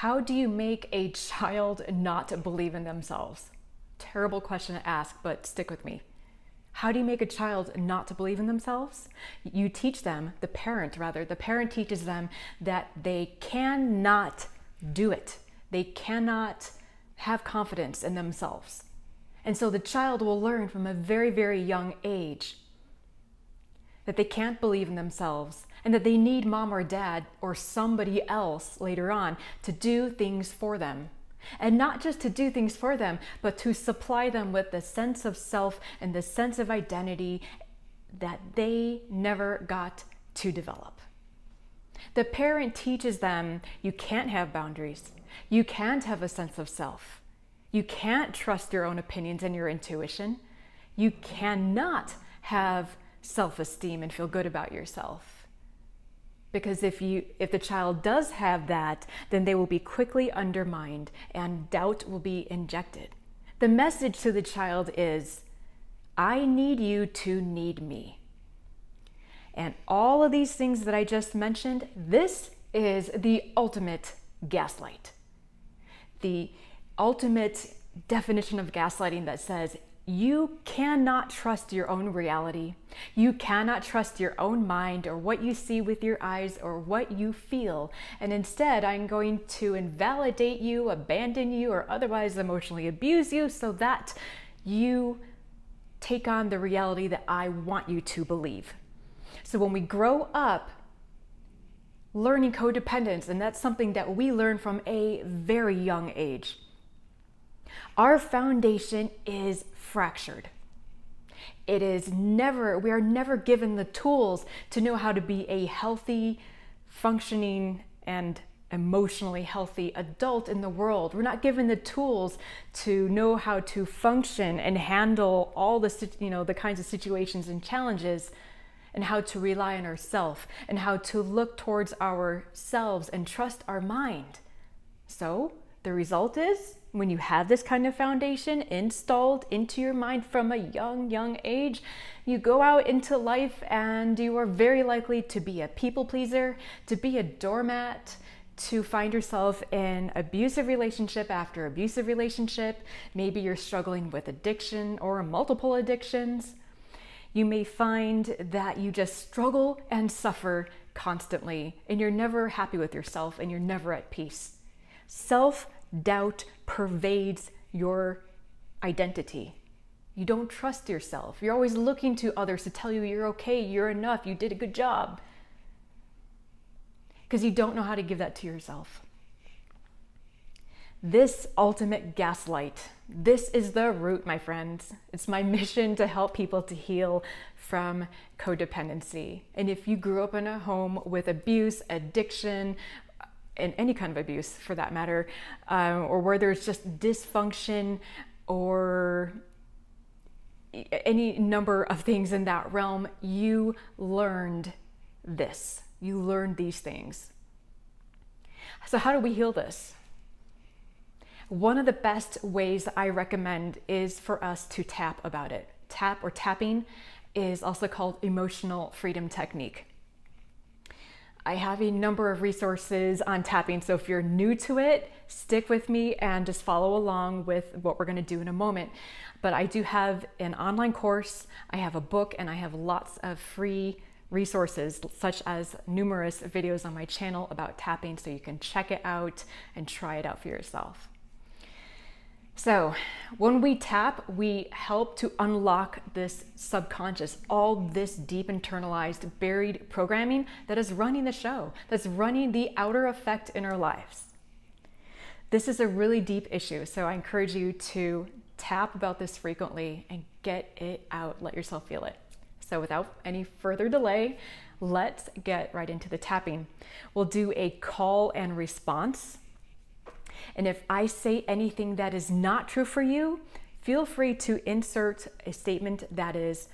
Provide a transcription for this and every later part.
How do you make a child not believe in themselves? Terrible question to ask, but stick with me. How do you make a child not to believe in themselves? You teach them, the parent teaches them that they cannot do it. They cannot have confidence in themselves. And so the child will learn from a very, very young age that they can't believe in themselves and that they need mom or dad or somebody else later on to do things for them. And not just to do things for them, but to supply them with the sense of self and the sense of identity that they never got to develop. The parent teaches them you can't have boundaries. You can't have a sense of self. You can't trust your own opinions and your intuition. You cannot have self-esteem and feel good about yourself. Because if the child does have that, then they will be quickly undermined and doubt will be injected. The message to the child is, I need you to need me. And all of these things that I just mentioned, this is the ultimate gaslight. The ultimate definition of gaslighting that says, you cannot trust your own reality. You cannot trust your own mind or what you see with your eyes or what you feel. And instead, I'm going to invalidate you, abandon you, or otherwise emotionally abuse you so that you take on the reality that I want you to believe. So when we grow up learning codependence, and that's something that we learn from a very young age, our foundation is fractured. We are never given the tools to know how to be a healthy, functioning, and emotionally healthy adult in the world. We're not given the tools to know how to function and handle all the kinds of situations and challenges, and how to rely on ourselves, and how to look towards ourselves and trust our mind. So the result is, when you have this kind of foundation installed into your mind from a young age, you go out into life and you are very likely to be a people pleaser, to be a doormat, to find yourself in abusive relationship after abusive relationship. Maybe you're struggling with addiction or multiple addictions. You may find that you just struggle and suffer constantly, and you're never happy with yourself and you're never at peace. Self-doubt pervades your identity. You don't trust yourself. You're always looking to others to tell you you're okay, you're enough, you did a good job. Because you don't know how to give that to yourself. This ultimate gaslight, this is the root, my friends. It's my mission to help people to heal from codependency. And if you grew up in a home with abuse, addiction, and any kind of abuse for that matter, or where there's just dysfunction or any number of things in that realm, you learned this. You learned these things. So how do we heal this? One of the best ways I recommend is for us to tap about it. Tap or tapping is also called emotional freedom technique. I have a number of resources on tapping, so if you're new to it, stick with me and just follow along with what we're going to do in a moment. But I do have an online course, I have a book, and I have lots of free resources, such as numerous videos on my channel about tapping, so you can check it out and try it out for yourself. So when we tap, we help to unlock this subconscious, all this deep internalized, buried programming that is running the show, that's running the outer effect in our lives. This is a really deep issue, so I encourage you to tap about this frequently and get it out, let yourself feel it. So without any further delay, let's get right into the tapping. We'll do a call and response. And if I say anything that is not true for you, feel free to insert a statement that is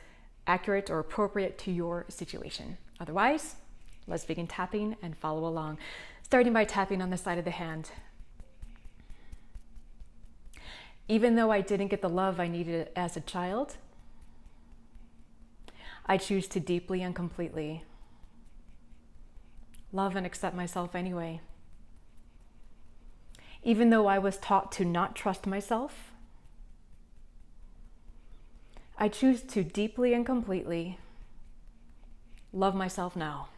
accurate or appropriate to your situation. Otherwise, let's begin tapping and follow along. Starting by tapping on the side of the hand. Even though I didn't get the love I needed as a child, I choose to deeply and completely love and accept myself anyway. Even though I was taught to not trust myself, I choose to deeply and completely love myself now.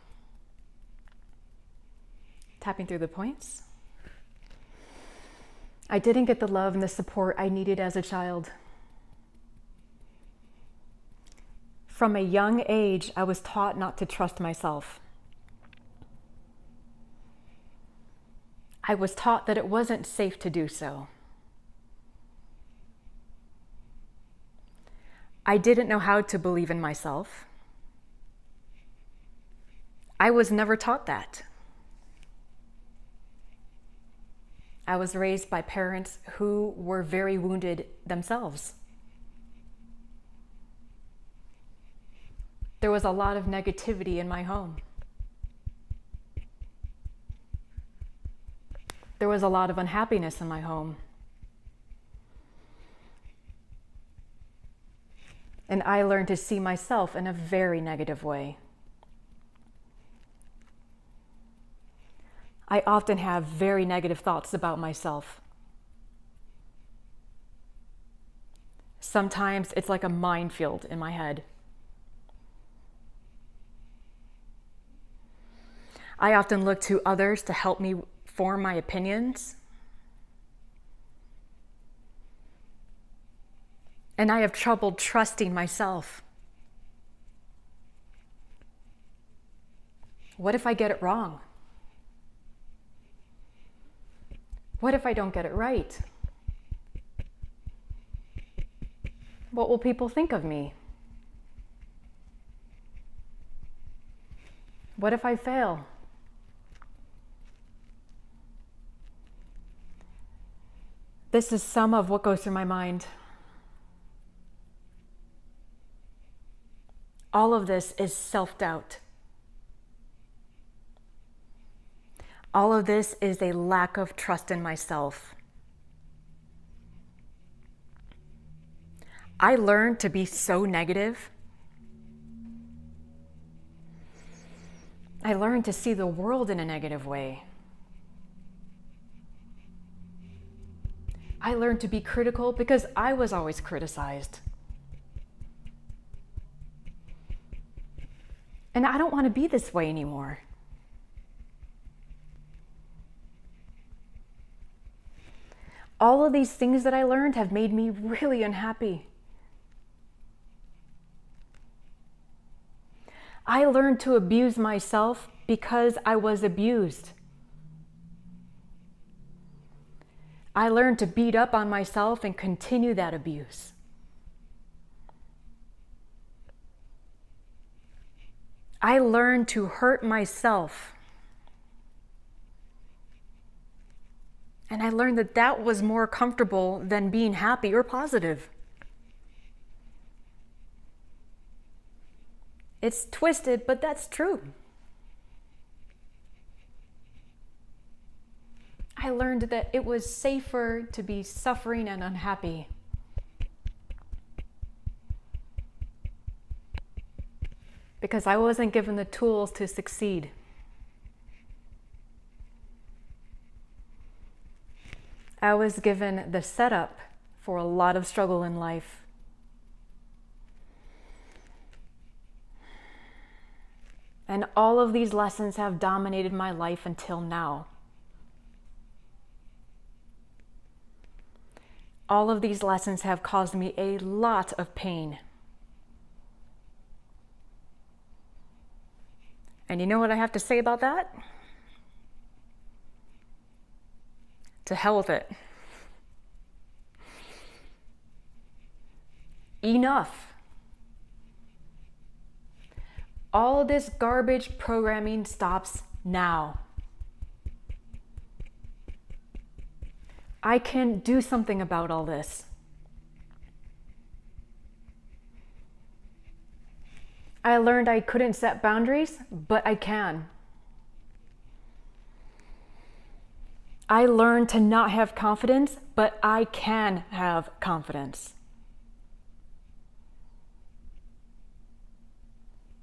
Tapping through the points. I didn't get the love and the support I needed as a child. From a young age, I was taught not to trust myself. I was taught that it wasn't safe to do so. I didn't know how to believe in myself. I was never taught that. I was raised by parents who were very wounded themselves. There was a lot of negativity in my home. There was a lot of unhappiness in my home. And I learned to see myself in a very negative way. I often have very negative thoughts about myself. Sometimes it's like a minefield in my head. I often look to others to help me form my opinions. And I have trouble trusting myself. What if I get it wrong? What if I don't get it right? What will people think of me? What if I fail? This is some of what goes through my mind. All of this is self-doubt. All of this is a lack of trust in myself. I learned to be so negative. I learned to see the world in a negative way. I learned to be critical because I was always criticized. And I don't want to be this way anymore. All of these things that I learned have made me really unhappy. I learned to abuse myself because I was abused. I learned to beat up on myself and continue that abuse. I learned to hurt myself. And I learned that that was more comfortable than being happy or positive. It's twisted, but that's true. I learned that it was safer to be suffering and unhappy. Because I wasn't given the tools to succeed. I was given the setup for a lot of struggle in life. And all of these lessons have dominated my life until now. All of these lessons have caused me a lot of pain. And you know what I have to say about that? To hell with it. Enough. All this garbage programming stops now. I can do something about all this. I learned I couldn't set boundaries, but I can. I learned to not have confidence, but I can have confidence.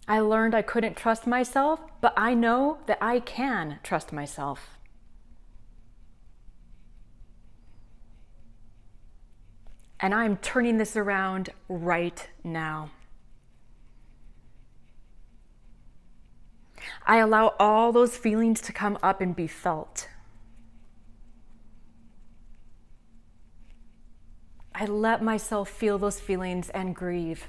I learned I couldn't trust myself, but I know that I can trust myself. And I'm turning this around right now. I allow all those feelings to come up and be felt. I let myself feel those feelings and grieve.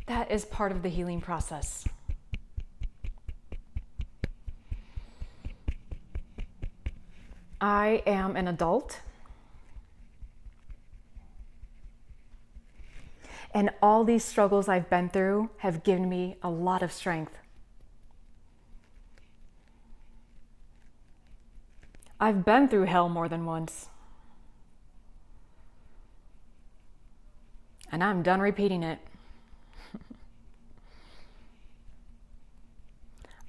That is part of the healing process. I am an adult. And all these struggles I've been through have given me a lot of strength. I've been through hell more than once. And I'm done repeating it.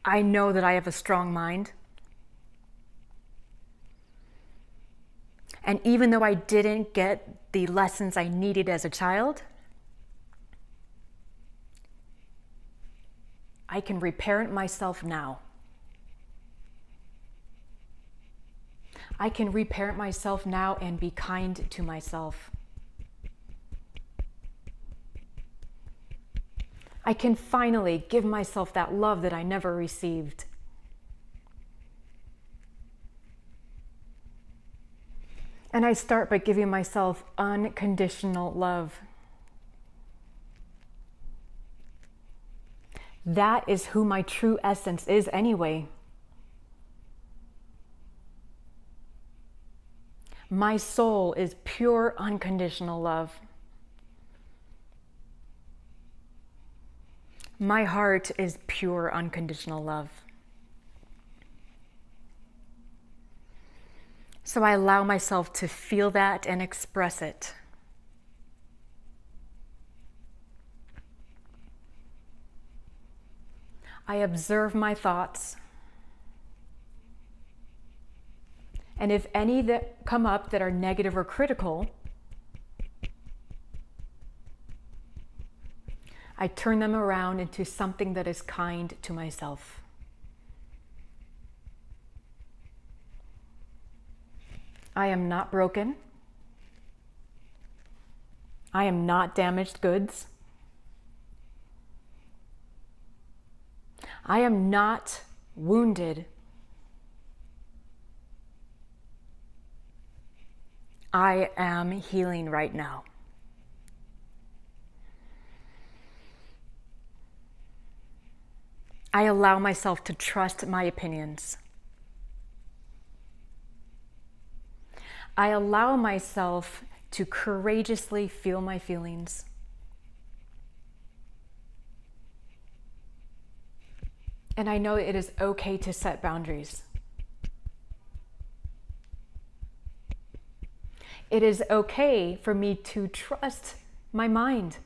I know that I have a strong mind. And even though I didn't get the lessons I needed as a child, I can reparent myself now. I can reparent myself now and be kind to myself. I can finally give myself that love that I never received. And I start by giving myself unconditional love. That is who my true essence is anyway. My soul is pure unconditional love. My heart is pure unconditional love. So I allow myself to feel that and express it. I observe my thoughts. And if any that come up that are negative or critical, I turn them around into something that is kind to myself. I am not broken. I am not damaged goods. I am not wounded. I am healing right now. I allow myself to trust my opinions. I allow myself to courageously feel my feelings. And I know it is okay to set boundaries. It is okay for me to trust my mind.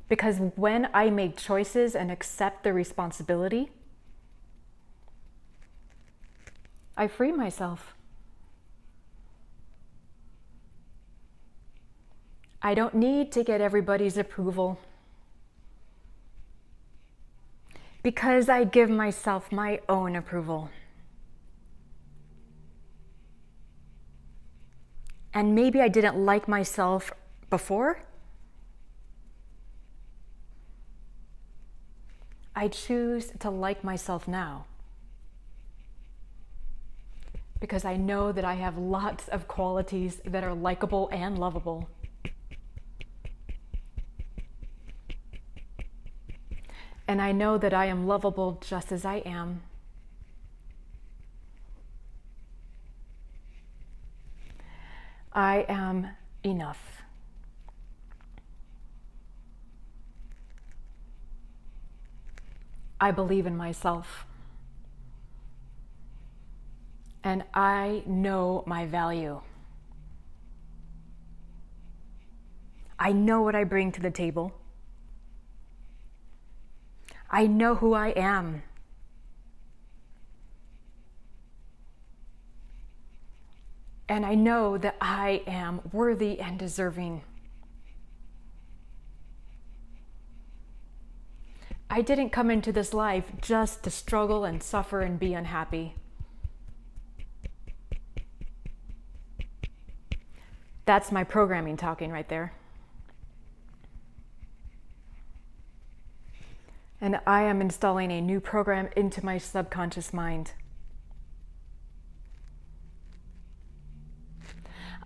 Because when I make choices and accept the responsibility, I free myself. I don't need to get everybody's approval because I give myself my own approval. And maybe I didn't like myself before. I choose to like myself now because I know that I have lots of qualities that are likable and lovable. And I know that I am lovable just as I am. I am enough. I believe in myself. And I know my value. I know what I bring to the table. I know who I am. And I know that I am worthy and deserving. I didn't come into this life just to struggle and suffer and be unhappy. That's my programming talking right there. And I am installing a new program into my subconscious mind.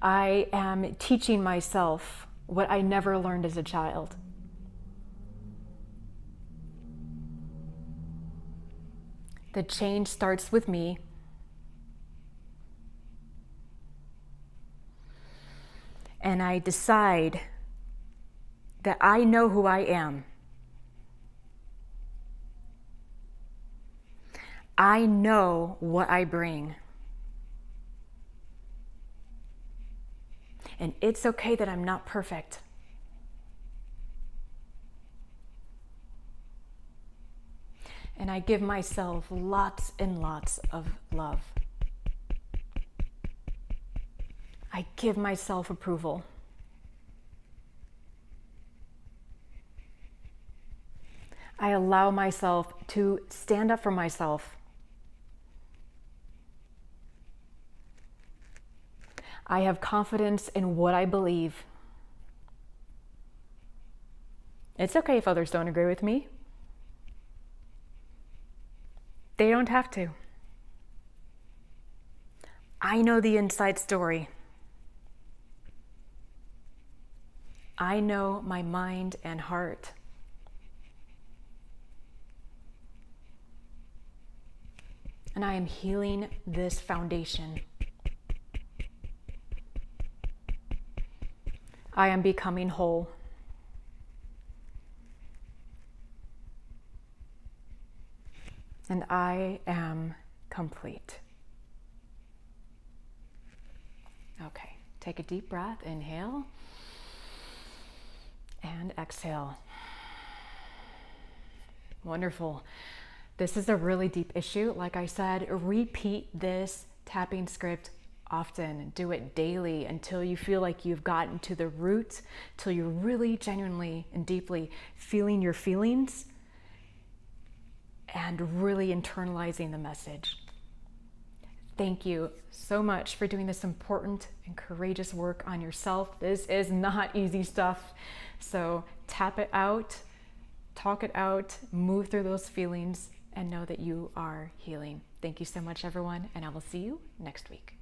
I am teaching myself what I never learned as a child. The change starts with me. And I decide that I know who I am. I know what I bring. And it's okay that I'm not perfect. And I give myself lots and lots of love. I give myself approval. I allow myself to stand up for myself. I have confidence in what I believe. It's okay if others don't agree with me. They don't have to. I know the inside story. I know my mind and heart. And I am healing this foundation. I am becoming whole. And I am complete. Okay, take a deep breath, inhale, and exhale. Wonderful. This is a really deep issue. Like I said, repeat this tapping script often. Do it daily until you feel like you've gotten to the root, till you're really genuinely and deeply feeling your feelings and really internalizing the message. Thank you so much for doing this important and courageous work on yourself. This is not easy stuff. So tap it out, talk it out, move through those feelings, and know that you are healing. Thank you so much, everyone, and I will see you next week.